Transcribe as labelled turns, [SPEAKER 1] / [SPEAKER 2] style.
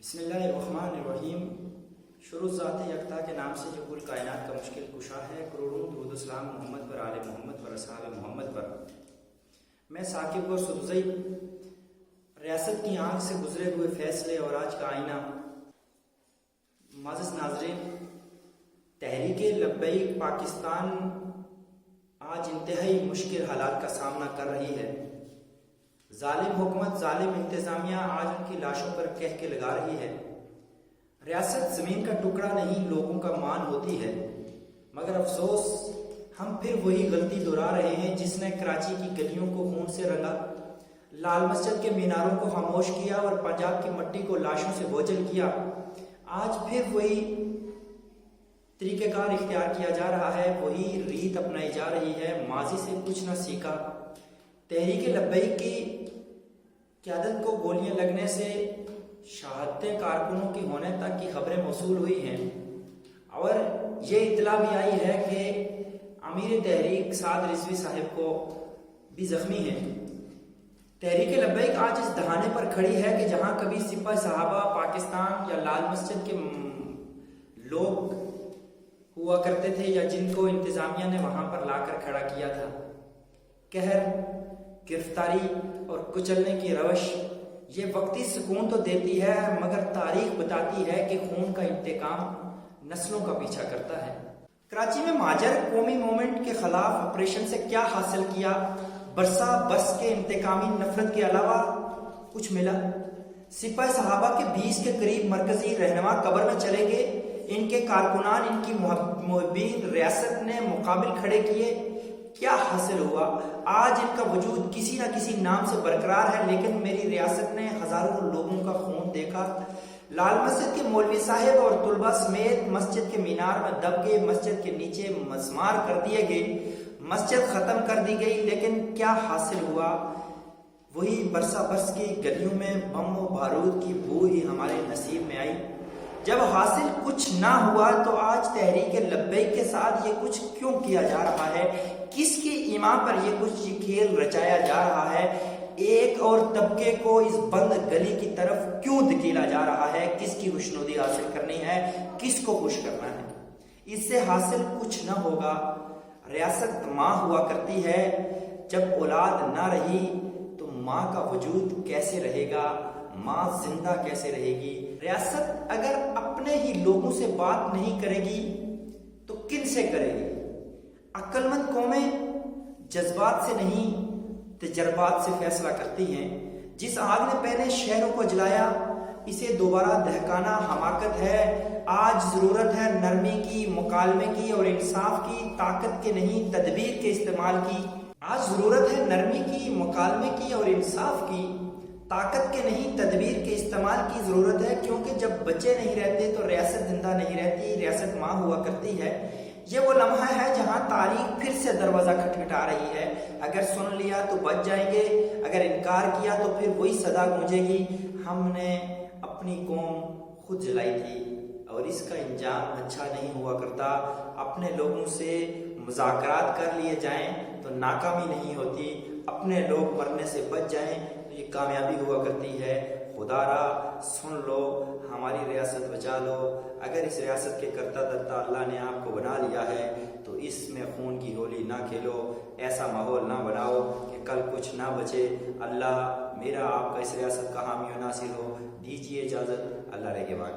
[SPEAKER 1] بسم اللہ الرحمن الرحیم۔ شروع ذات یکتا کے نام سے جو کل کائنات کا مشکل کشا ہے، کروڑوں درود و سلام محمد پر، آل محمد پر، اصحاب محمد پر۔ میں ثاقب و سدوزئی ریاست کی آنکھ سے گزرے ہوئے فیصلے اور آج کا آئینہ۔ معزز ناظرین، تحریک لبیک پاکستان آج انتہائی مشکل حالات کا سامنا کر رہی ہے۔ ظالم حکومت، ظالم انتظامیہ آج ان کی لاشوں پر کہہ کے لگا رہی ہے۔ ریاست زمین کا ٹکڑا نہیں، لوگوں کا مان ہوتی ہے، مگر افسوس ہم پھر وہی غلطی دہرا رہے ہیں جس نے کراچی کی گلیوں کو خون سے رنگا، لال مسجد کے میناروں کو خاموش کیا اور پنجاب کی مٹی کو لاشوں سے بوجھل کیا۔ آج پھر وہی طریقہ کار اختیار کیا جا رہا ہے، وہی ریت اپنائی جا رہی ہے، ماضی سے کچھ نہ سیکھا۔ تحریک لبیک کی قیادت کو گولیاں لگنے سے شہادتیں کارکنوں کی ہونے تک کی خبریں موصول ہوئی ہیں، اور یہ اطلاع بھی آئی ہے کہ امیر تحریک سعد رضوی صاحب کو بھی زخمی ہیں۔ تحریک لبیک آج اس دہانے پر کھڑی ہے کہ جہاں کبھی سپاہ صحابہ پاکستان یا لال مسجد کے لوگ ہوا کرتے تھے، یا جن کو انتظامیہ نے وہاں پر لا کر کھڑا کیا تھا، قہر، گرفتاری اور کچلنے کی روش یہ وقتی سکون تو دیتی ہے، مگر تاریخ بتاتی ہے کہ خون کا انتقام نسلوں کا پیچھا کرتا ہے۔ کراچی میں مہاجر قومی موومنٹ کے خلاف آپریشن سے کیا حاصل کیا؟ برسا برس کے انتقامی نفرت کے علاوہ کچھ ملا؟ سپاہ صحابہ کے 20 کے قریب مرکزی رہنما قبر میں چلے گئے، ان کے کارکنان، ان کی محبین ریاست نے مقابل کھڑے کیے، کیا حاصل ہوا؟ آج ان کا وجود کسی نہ کسی نام سے برقرار ہے، لیکن میری ریاست نے ہزاروں لوگوں کا خون دیکھا۔ لال مسجد کے مولوی صاحب اور طلباء سمیت مسجد کے مینار میں دب گئے، مسجد کے نیچے مسمار کر دیے گئے، مسجد ختم کر دی گئی، لیکن کیا حاصل ہوا؟ وہی برسا برس کی گلیوں میں بم و بارود کی بو ہی ہمارے نصیب میں آئی۔ جب حاصل کچھ نہ ہوا تو آج تحریک لبیک کے ساتھ یہ کچھ کیوں کیا جا رہا ہے؟ کس کی ایما پر یہ کچھ کھیل رچایا جا رہا ہے؟ ایک اور طبقے کو اس بند گلی کی طرف کیوں دھکیلا جا رہا ہے؟ کس کی خوشنودی حاصل کرنی ہے؟ کس کو خوش کرنا ہے؟ اس سے حاصل کچھ نہ ہوگا۔ ریاست ماں ہوا کرتی ہے، جب اولاد نہ رہی تو ماں کا وجود کیسے رہے گا؟ ماں زندہ کیسے رہے گی؟ ریاست اگر اپنے ہی لوگوں سے بات نہیں کرے گی تو کن سے کرے گی؟ عقل مند قومیں جذبات سے نہیں تجربات سے فیصلہ کرتی ہیں۔ جس آگ نے پہلے شہروں کو جلایا، اسے دوبارہ دہکانا حماقت ہے۔ آج ضرورت ہے نرمی کی، مکالمے کی اور انصاف کی، طاقت کے نہیں تدبیر کے استعمال کی۔ آج ضرورت ہے نرمی کی، مکالمے کی اور انصاف کی، طاقت کے نہیں تدبیر کے استعمال کی ضرورت ہے، کیونکہ جب بچے نہیں رہتے تو ریاست زندہ نہیں رہتی، ریاست ماں ہوا کرتی ہے۔ یہ وہ لمحہ ہے جہاں تاریخ پھر سے دروازہ کھٹکھٹا رہی ہے۔ اگر سن لیا تو بچ جائیں گے، اگر انکار کیا تو پھر وہی صدا گونجے گی، ہم نے اپنی قوم خود جلائی تھی اور اس کا انجام اچھا نہیں ہوا کرتا۔ اپنے لوگوں سے مذاکرات کر لیے جائیں تو ناکامی نہیں ہوتی، اپنے لوگ مرنے سے بچ جائیں تو یہ کامیابی ہوا کرتی ہے۔ خدا را سن لو، ہماری ریاست بچا لو۔ اگر اس ریاست کے کرتا دھرتا اللہ نے آپ کو بنا لیا ہے تو اس میں خون کی ہولی نہ کھیلو، ایسا ماحول نہ بناؤ کہ کل کچھ نہ بچے۔ اللہ میرا آپ کا اس ریاست کا حامی و ناصر ہو۔ دیجیے اجازت، اللہ رہے گے باقی۔